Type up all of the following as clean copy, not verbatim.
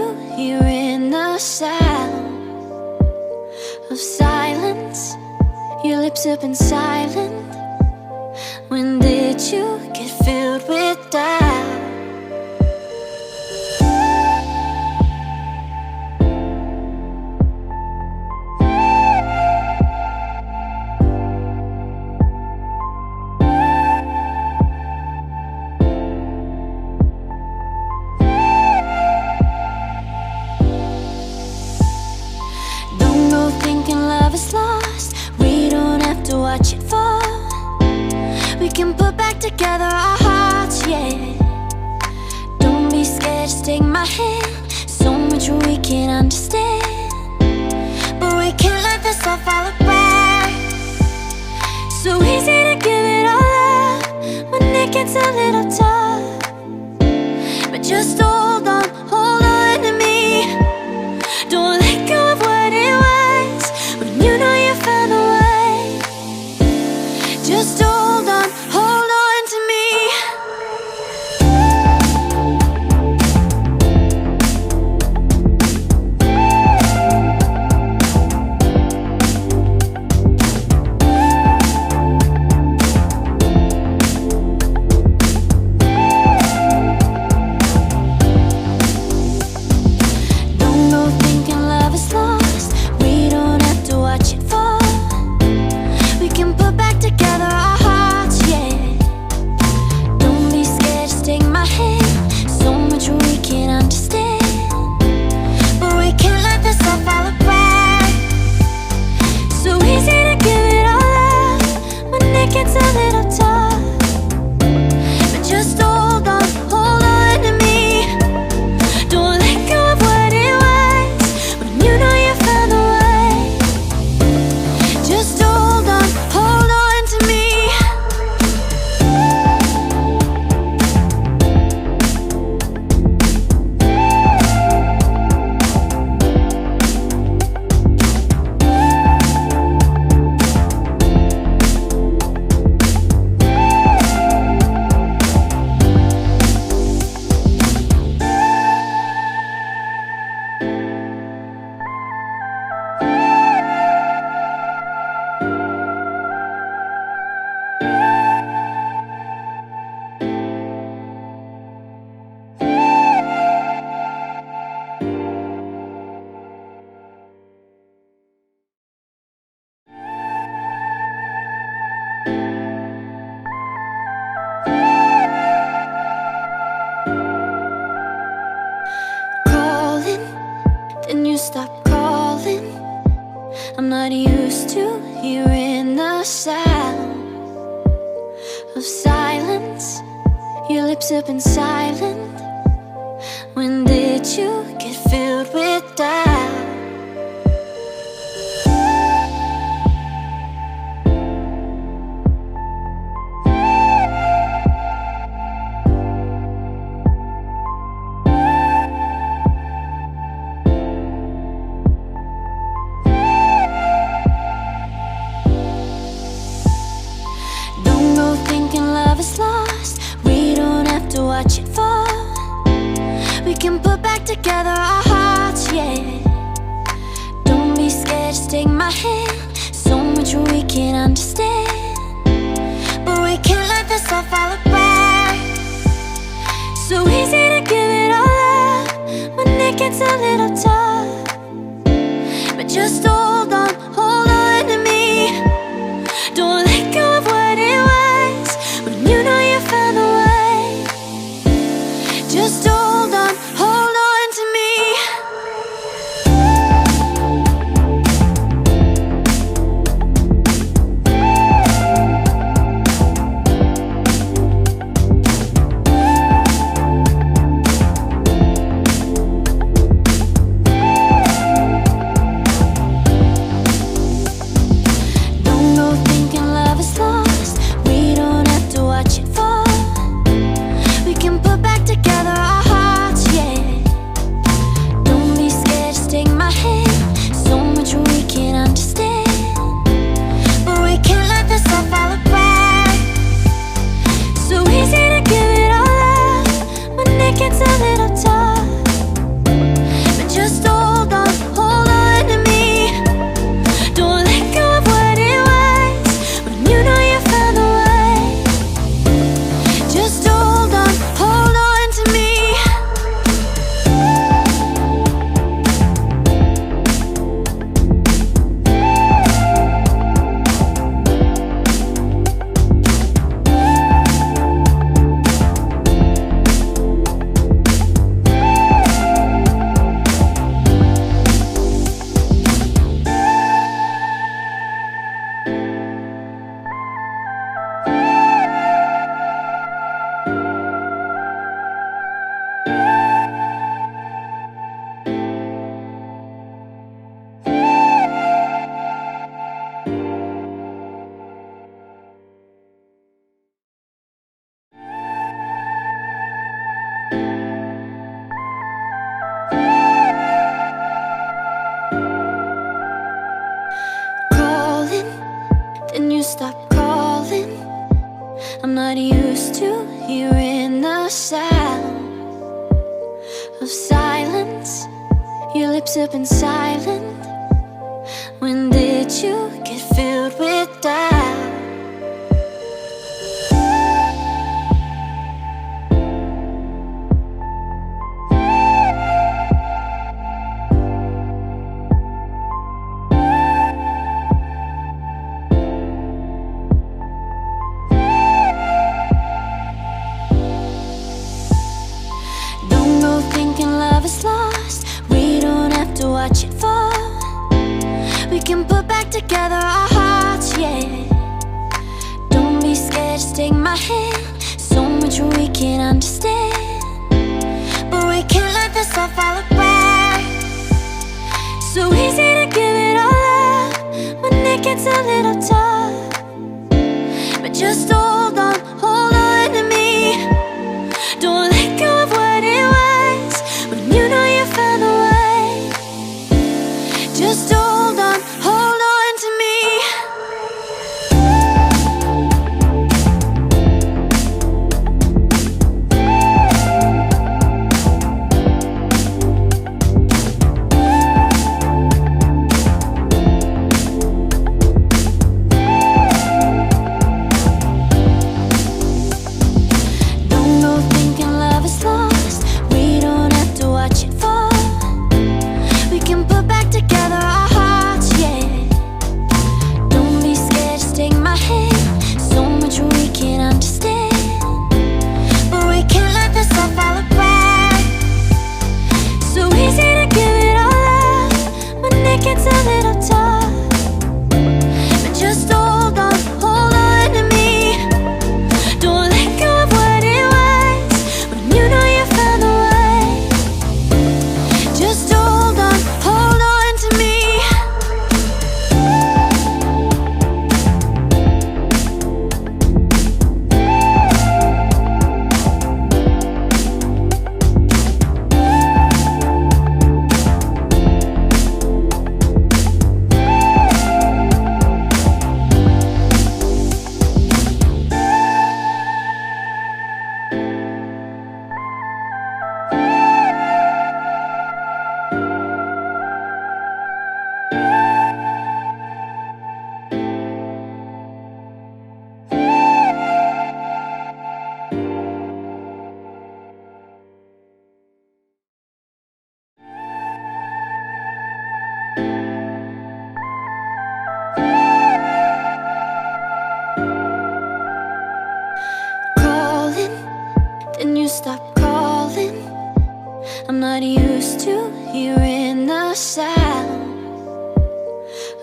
to hearing the sound of silence. Your lips have been silent. When did you get filled with doubt? Don't go thinking love is lost. We don't have to watch it fall. We can put back together our hearts, yeah. Don't be scared, just take my hand. So much we can't understand, but we can't let this all fall apart. So easy to give it all up when it gets a little tough. But just hold on to me. Don't let go of what it was when you know you found a way. Just hold on to me. Don't go thinking love is lost. We don't have to watch it fall. We can put back together our hearts, yeah. Don't be scared, just take my hand. So much we can't understand, but we can't let this all fall apart. So easy to give it all up when it gets a little tough. But just hold on to me. Don't let go of what it was when you know you found a way. Just hold on to me. Calling, then you stop calling. I'm not used to hearing the sound of silence. Your lips have been silent. When did you get filled with doubt? Don't go thinking love is lost. We don't have to watch it fall. We can put back together our hearts, yeah. Don't be scared, just take my hand. So much we can't understand, but we can't let this all fall apart. So easy to give it all up when it gets a little tough. But just hold on to me. Don't let go of what it was when you know you found a way. Just hold on to me. not used to hearing the sound of silence. Your lips have been silent. When did you get filled with doubt? Don't go thinking love is lost. We don't have to watch it fall. We can put back together our hearts, yeah. Don't be scared, just take my hand. So much we can't understand, but we can't let this all fall apart. So easy to give it all up when it gets a little tough. But just hold on to me. Don't let go of what it was when you know you found a way. Just hold on to me. Don't go thinking love is lost. We don't have to watch it fall. We can put back together our hearts, yeah. Don't be scared, just take my hand. So much we can't understand, but we can't let this all fall apart. So easy to give it all up when it gets a little tough. But just hold on to me. Don't let go of what it was when you know you found a way. Just hold on to me. Calling, then you stop calling. I'm not used to hearing the sound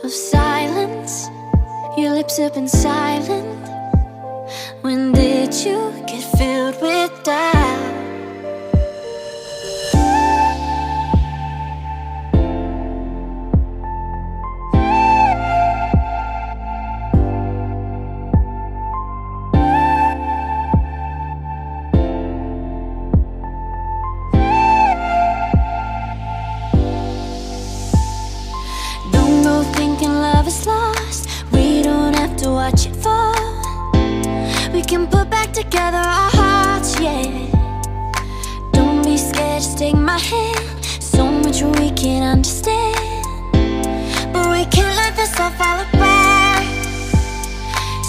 of silence. Your lips have been silent. When did you get filled with doubt? Don't go thinking love is lost. We don't have to watch it fall. We can put back together our hearts, yeah. Don't be scared, just take my hand. So much we can't understand, but we can't let this all fall apart.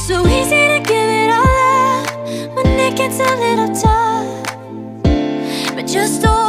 So easy to give it all up when it gets a little tough. But just hold